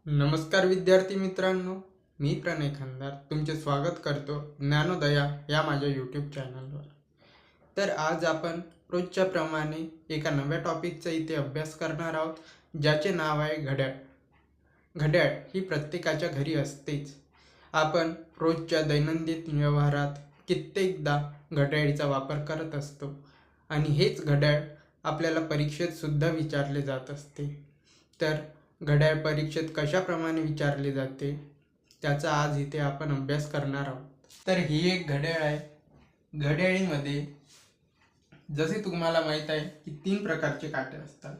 नमस्कार विद्यार्थी मित्रांनो, मी प्रणय खंदार तुमचे स्वागत करतो ज्ञानोदया या माझ्या यूट्यूब चॅनलवर. तर आज आपण रोजच्या प्रमाणे एका नव्या टॉपिकचा इथे अभ्यास करणार आहोत, ज्याचे नाव आहे घड्याळ. घड्याळ ही प्रत्येकाच्या घरी असतेच. आपण रोजच्या दैनंदिन व्यवहारात कित्येकदा घड्याळीचा वापर करत असतो आणि हेच घड्याळ आपल्याला परीक्षेत सुद्धा विचारले जात असते. तर घड्याळ परीक्षेत कशाप्रमाणे विचारले जाते त्याचा आज इथे आपण अभ्यास करणार आहोत. तर ही एक घड्याळ आहे. घड्याळीमध्ये जसे तुम्हाला माहीत आहे की 3 प्रकारचे काटे असतात.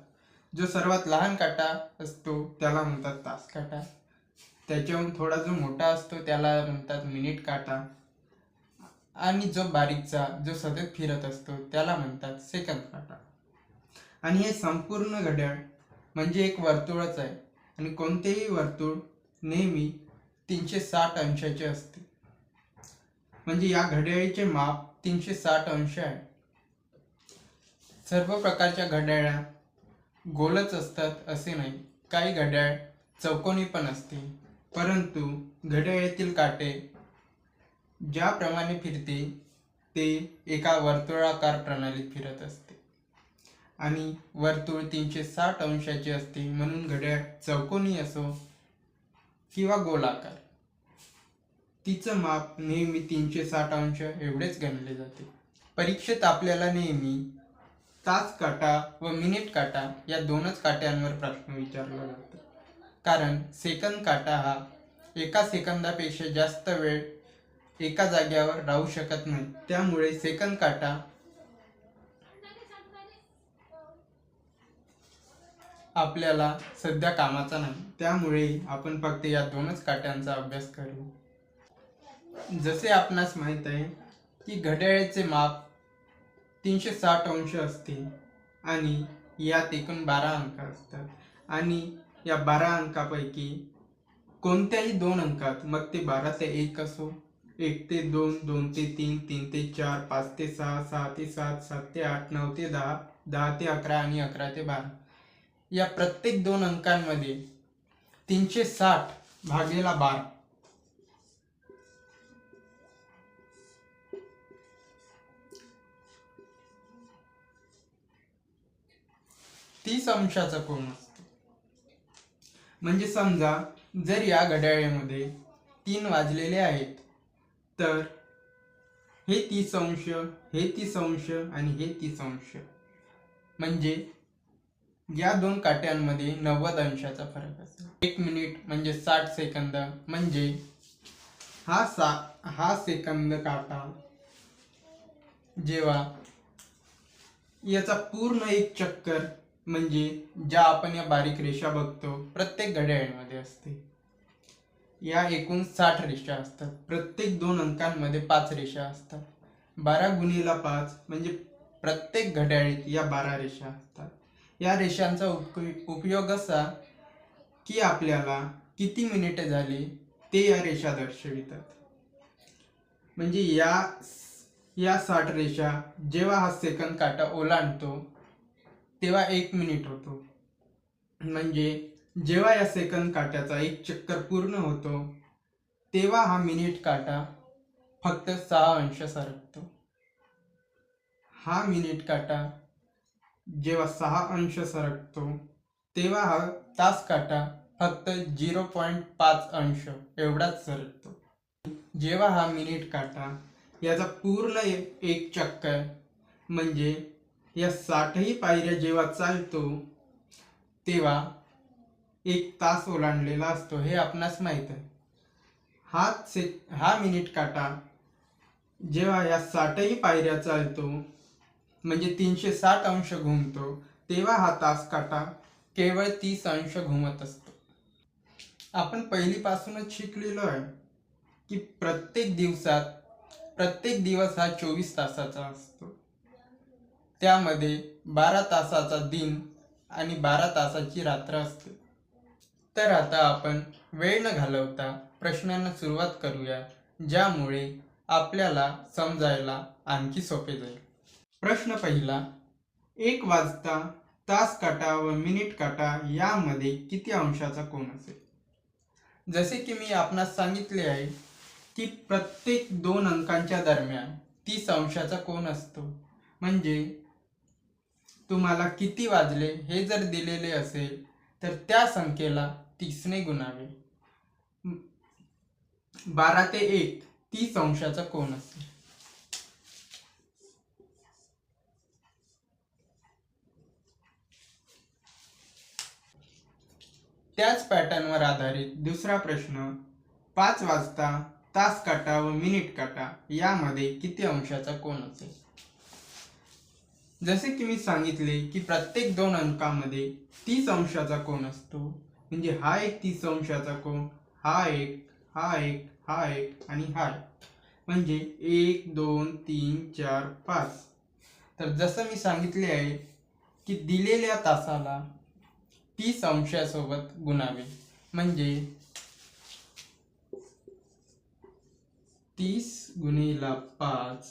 जो सर्वात लहान काटा असतो त्याला म्हणतात तास काटा. त्याच्याहून थोडा जो मोठा असतो त्याला म्हणतात मिनिट काटा. आणि जो बारीकचा जो सतत फिरत असतो त्याला म्हणतात सेकंद काटा. आणि हे संपूर्ण घड्याळ म्हणजे एक वर्तुळच आहे आणि कोणतेही वर्तुळ नेहमी 360 अंशाचे असते. म्हणजे या घड्याळीचे माप 360 अंश आहे. सर्व प्रकारच्या घड्याळा गोलच असतात असे नाही. काही घड्याळ चौकोनी पण असते. परंतु घड्याळीतील काटे ज्याप्रमाणे फिरते ते एका वर्तुळाकार प्रणालीत फिरत असते आणि वर्तुळ 360 अंशाचे असते. म्हणून घड्याळ चौकोनी असो किंवा गोलाकार, तिचं माप नेहमी 360 अंश एवढेच गणले जाते. परीक्षेत आपल्याला नेहमी तास काटा व मिनिट काटा या दोनच काट्यांवर प्रश्न विचारला जातो. कारण सेकंद काटा हा एका सेकंदापेक्षा जास्त वेळ एका जाग्यावर राहू शकत नाही. त्यामुळे सेकंद काटा आपल्याला सध्या कामाचा नाही. त्यामुळे आपण फक्त या दोनच काट्यांचा अभ्यास करू. जसे आपणास माहीत आहे की घड्याळाचे माप 360 अंश असते आणि यात एकूण 12 अंक असतात. आणि या 12 अंकापैकी कोणत्याही 2 अंकात, मग ते 12 ते 1 असो, 1 ते 2, 2 ते 3, 3 ते 4, 5 ते 6, 6 ते 7, 7 ते 8, 9 ते 10, 10 ते 11 आणि 11 ते 12 या प्रत्येक 2 अंकांमध्ये 360 भागेला 12 30 अंशाचा कोन असतो. म्हणजे समजा जर या घड्याळामध्ये 3 वाजलेले आहेत तर हे 30 अंश, हे 30 अंश आणि हे 30 अंश, म्हणजे या 2 काट्यांमध्ये 90 अंशाचा फरक असेल. 1 मिनिट म्हणजे 60 सेकंद. म्हणजे हा सेकंद काटा जेव्हा याचा पूर्ण एक चक्कर, म्हणजे ज्या आपण या बारीक रेषा बघतो प्रत्येक घड्याळामध्ये असते, या एकूण 60 रेषा असतात. प्रत्येक 2 अंकांमध्ये 5 रेषा असतात. 12 गुणिले 5 म्हणजे प्रत्येक घड्याळीत या 12 रेषा असतात. या रेषांचा उपयोग असा की आपल्याला किती मिनिटे झाली ते या रेषा दर्शवितात. म्हणजे या 60 रेषा जेव्हा हा सेकंद काटा ओलांडतो तेव्हा 1 मिनिट होतो. म्हणजे जेव्हा या सेकंद काट्याचा एक चक्कर पूर्ण होतो तेव्हा हा मिनिट काटा फक्त 6 अंश सरकतो. हा मिनिट काटा जेव्हा 6 अंश सरकतो तेव्हा हा तास काटा फक्त 0.5 अंश एवढाच सरकतो. जेव्हा हा मिनिट काटा याचा पूर्ण एक चक्कर, म्हणजे या 60ही पायऱ्या जेव्हा चालतो तेव्हा 1 तास ओलांडलेला असतो, हे आपणास माहीत आहे. हा मिनिट काटा जेव्हा या 60ही पायऱ्या चालतो, म्हणजे 360 अंश घुमतो, तेव्हा हा तास काटा केवळ 30 अंश घुमत असतो. आपण पहिलीपासूनच शिकलेलो आहे की प्रत्येक दिवस हा 24 तासाचा असतो. त्यामध्ये 12 तासाचा दिन आणि 12 तासाची रात्र असते. तर आता आपण वेळ न घालवता प्रश्नांना सुरुवात करूया, ज्यामुळे आपल्याला समजायला आणखी सोपे जाईल. प्रश्न पहिला, 1 वाजता तास काटा व मिनिट काटा यामध्ये किती अंशाचा कोन असेल? जसे की मी आपणास सांगितले आहे की प्रत्येक 2 अंकांच्या दरम्यान 30 अंशाचा कोन असतो. म्हणजे तुम्हाला किती वाजले हे जर दिलेले असेल तर त्या संख्येला 30 ने गुणावे. 12 ते 1 30 अंशाचा कोन असेल. त्याच पॅटर्नवर आधारित दुसरा प्रश्न. 5 वाजता तास काटा व मिनिट काटा यामध्ये किती अंशाचा कोन असेल. जसे की मी सांगितले की प्रत्येक 2 अंकामध्ये 30 अंशाचा कोन असतो. म्हणजे हा एक 30 अंशाचा कोन, हा एक, हा एक, हा एक आणि हा एक. म्हणजे 1 2 3 4 5. तर जसं मी सांगितले आहे की दिलेल्या तासाला 30 अंशासोबत गुणावे. म्हणजे 30 गुणिला 5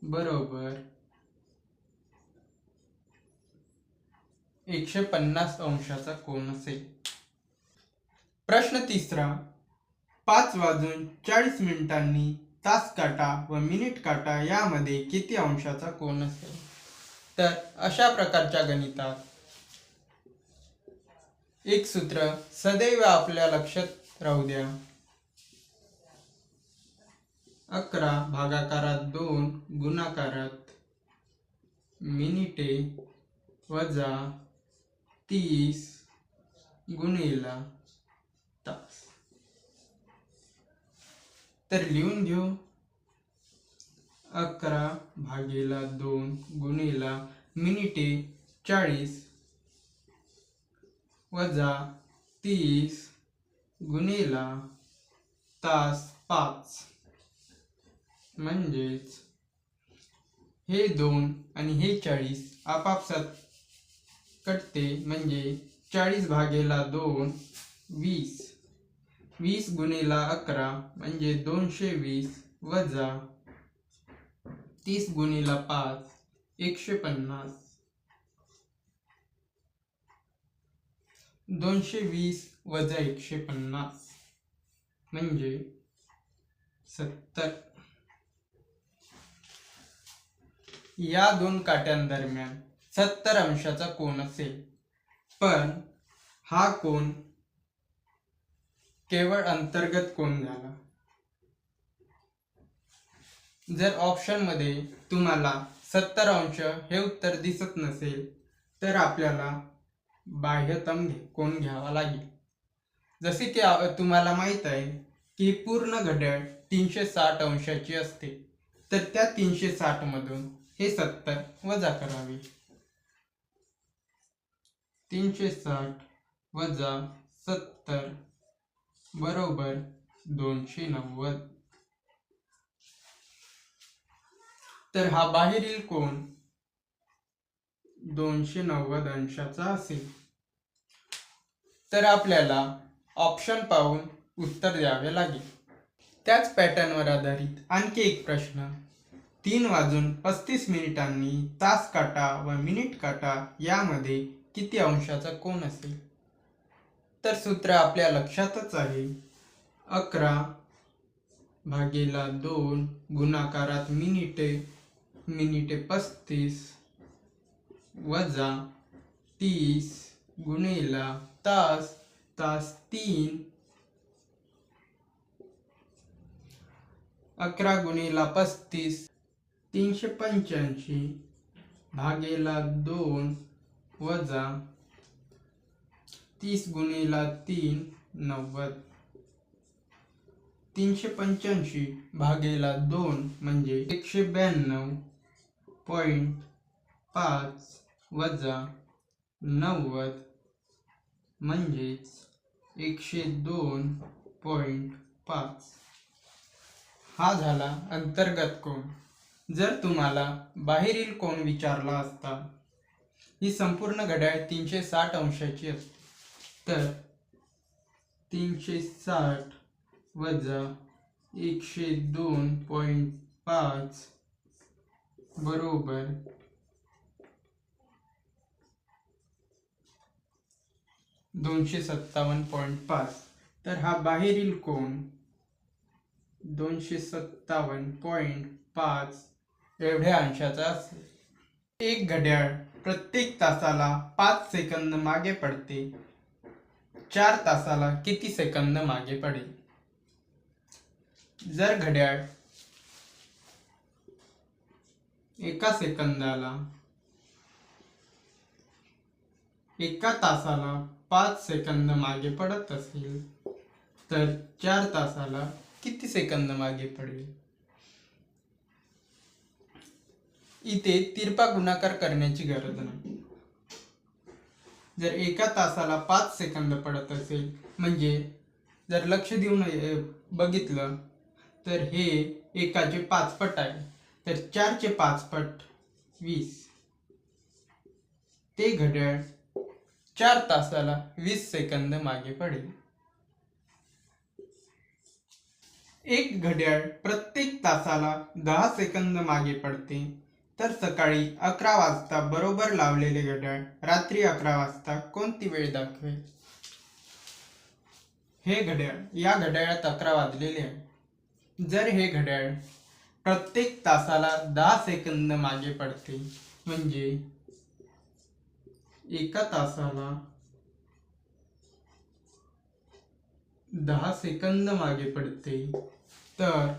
बरोबर 150 अंशाचा कोन असेल. प्रश्न तिसरा. 5 वाजून 40 मिनिटांनी तास काटा व मिनिट काटा यामध्ये किती अंशाचा कोन असेल. तर अशा प्रकारच्या गणितात एक सूत्र सदैव आपल्या लक्षात राहू द्या. 11 भागाकारात 2 गुणाकारात मिनिटे वजा 30 गुणिला तास. तर लिहून घेऊ. 11 भागेला 2 गुणिला मिनिटे 40 वजा 30 गुणिला तास 5. म्हणजेच हे 2 आणि हे 40 आपापसात कटते. म्हणजे 40 भागेला 2 20. 20 गुणिला 11 म्हणजे 220 वजा 30 गुणिला 5 150. 220 वजा 150 म्हणजे 70. या 2 काट्यांदरम्यान 70 अंशाचा कोन असेल. पण हा कोन केवळ अंतर्गत कोन झाला. जर ऑप्शन मध्ये तुम्हाला 70 अंश हे उत्तर दिसत नसेल तर आपल्याला बाह्यतम कोन घ्यावा लागेल. जसे की तुम्हाला माहित आहे की पूर्ण घड्याळ 360 अंशाची असते. तर त्या 360 मधून हे 70 वजा करावे. 360 वजा 70 बरोबर 290. तर हा बाहेरील कोन 290 अंशाचा असेल. तर आपल्याला ऑप्शन पाहून उत्तर द्यावे लागेल. त्याच पॅटर्नवर आधारित आणखी एक प्रश्न. 3 वाजून 35 मिनिटांनी तास काटा व मिनिट काटा यामध्ये किती अंशाचा कोन असेल. तर सूत्र आपल्या लक्षातच आहे. 11 भागेला 2 गुणाकारात मिनिटे मिनिटे 35 वजा 30 गुणिला तास तास 3. 11 गुणिला 35 385 भागेला 2 वजा 30 गुणिला 3 90. 385 भागेला 2 म्हणजे 192.5 वजा 90 म्हणजेच 102.5. हा झाला अंतर्गत कोन. जर तुम्हाला बाहेरील कोन विचारला असता, ही संपूर्ण घड्याळ 360 अंशाची असते. तर 360 वजा 102.5 बरोबर 257.5. तर हा बाहेरील कोन 257.5 एवढ्या अंशाचा असेल. एक घड्याळ प्रत्येक तासाला 5 सेकंद मागे पडते. 4 तासाला किती सेकंद मागे पडेल? जर घड्याळ एका तासाला 5 सेकंद मागे पडत असेल तर 4 तासाला किती सेकंद मागे पडेल? इथे तिरपा गुणाकार करण्याची गरज नाही. जर एका तासाला 5 सेकंद पडत असेल म्हणजे जर लक्ष देऊन बघितलं तर हे एकाचे 5 पट आहे. तर 4चे 5 पट 20. ते घड्याळ 4 तासाला 20 सेकंद मागे पडेल. एक घड्याळ प्रत्येक तासाला 10 सेकंद मागे पडते. तर सकाळी 11 वाजता बरोबर लावलेले घड्याळ रात्री 11 वाजता कोणती वेळ दाखवेल? हे घड्याळ, या घड्याळात 11 वाजलेले आहे. जर हे घड्याळ प्रत्येक तासाला 10 सेकंद मागे पडते म्हणजे एका तासाला 10 सेकंद मागे पडते. तर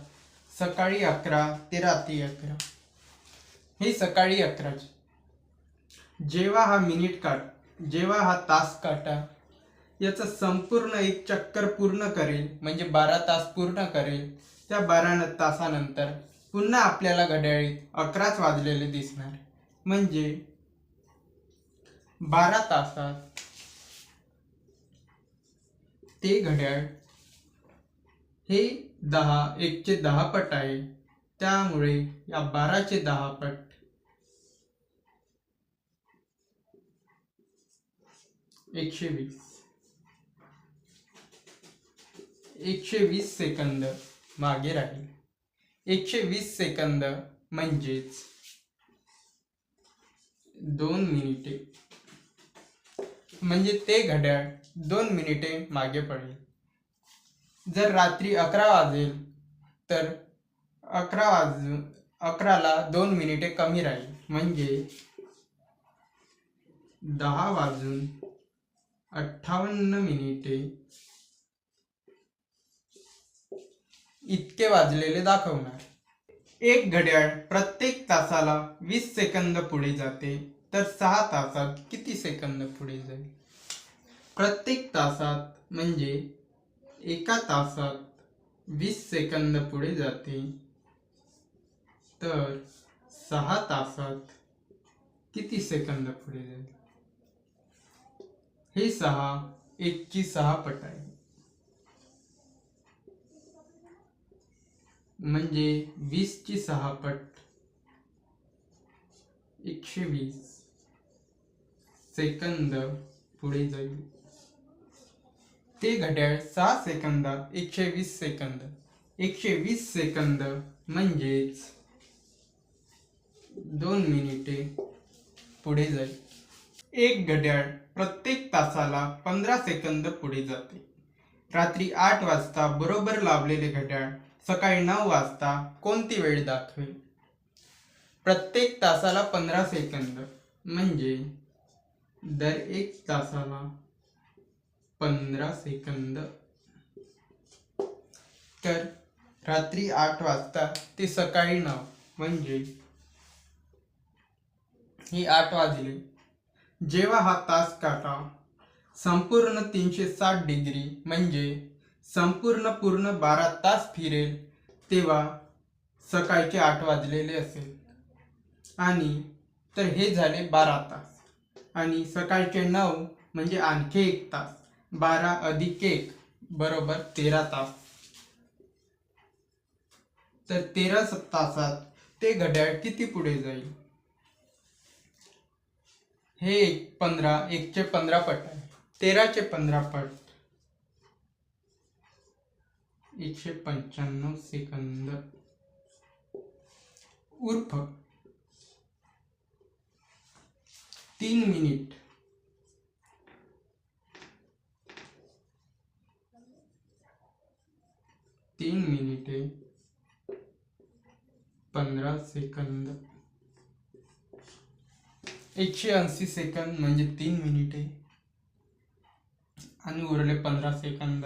सकाळी 11 ते रात्री 11 हे सकाळी 11चे. जेव्हा हा तास काटा याचा संपूर्ण एक चक्कर पूर्ण करेल म्हणजे 12 तास पूर्ण करेल, त्या 12 तासानंतर पुन्हा आपल्याला घड्याळीत 11च वाजलेले दिसणार. म्हणजे 12 तासात ते घड्याळ हे 1चे 10 पट आहे. त्यामुळे या 12चे 10 पट 120 सेकंद मागे राहील. 120 सेकंद म्हणजेच 2 मिनिटे. म्हणजे ते घड्याळ 2 मिनिटे मागे पडेल. जर रात्री 11 वाजेल तर 11ला 2 मिनिटे कमी राहील म्हणजे 10:58 इतके वाजलेले दाखवणार. एक घड्याळ प्रत्येक तासाला 20 सेकंद पुढे जाते. तर 6 तासात किती सेकंद पुढे जाईल? प्रत्येक तासात म्हणजे एका तासात 20 सेकंद पुढे जाते. तर 6 तासात किती सेकंद पुढे जाईल? हे 6 1ची 6 पट आहे. म्हणजे 20ची 6 पट 120 सेकंद पुढे जाईल. ते घड्याळ 6 सेकंदात 120 सेकंद म्हणजेच 2 मिनिटे पुढे जाईल. एक घड्याळ प्रत्येक तासाला 15 सेकंद पुढे जाते. रात्री 8 वाजता बरोबर लावलेले घड्याळ सकाळी 9 वाजता कोणती वेळ दाखवेल? प्रत्येक तासाला 15 सेकंद म्हणजे दर 1 तासाला 15 सेकंद. तर रात्री 8 वाजता ते सकाळी 9 म्हणजे ही 8 वाजले. जेव्हा हा तास काटा संपूर्ण 360 डिग्री म्हणजे संपूर्ण 12 तास फिरेल तेव्हा सकाळचे 8 वाजलेले असेल. आणि तर हे झाले 12 तास. आणि सकाळचे 9 म्हणजे आणखी 1 तास. 12 अधिक 1 बरोबर 13 तास. तर 13 तासात ते घड्याळ किती पुढे जाईल? हे 1चे 15 पट आहे. 13चे 15 पट 195 सेकंद उर्फ 3 मिनिट. 3 मिनिटे 15 सेकंद. 180 सेकंद म्हणजे 3 मिनिटे आणि उरले 15 सेकंद.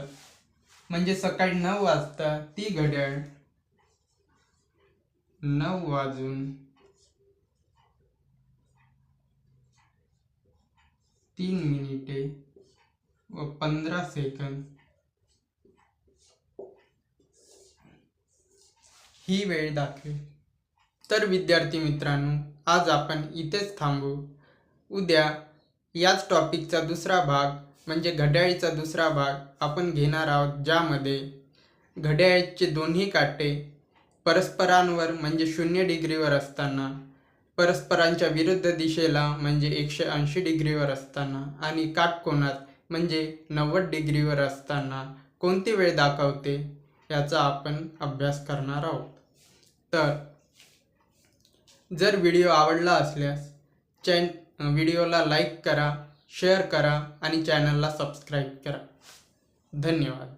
म्हणजे सकाळी 9 वाजता ती घड्याळ 9 वाजून 3 मिनिटे व 15 सेकंद ही वेळ दाखवेल. तर विद्यार्थी मित्रांनो, आज आपण इथेच थांबू. उद्या याच टॉपिकचा दुसरा भाग म्हणजे घड्याळीचा दुसरा भाग आपण घेणार आहोत, ज्यामध्ये घड्याळाचे दोन्ही काटे परस्परांवर म्हणजे 0 डिग्रीवर असताना, परस्परांच्या विरुद्ध दिशेला म्हणजे 180 डिग्रीवर असताना आणि काटकोनात म्हणजे 90 डिग्रीवर असताना कोणती वेळ दाखवते याचा आपण अभ्यास करणार आहोत. तर जर व्हिडिओ आवडला असल्यास व्हिडिओला लाईक करा, शेअर करा आणि चॅनलला सबस्क्राईब करा. धन्यवाद.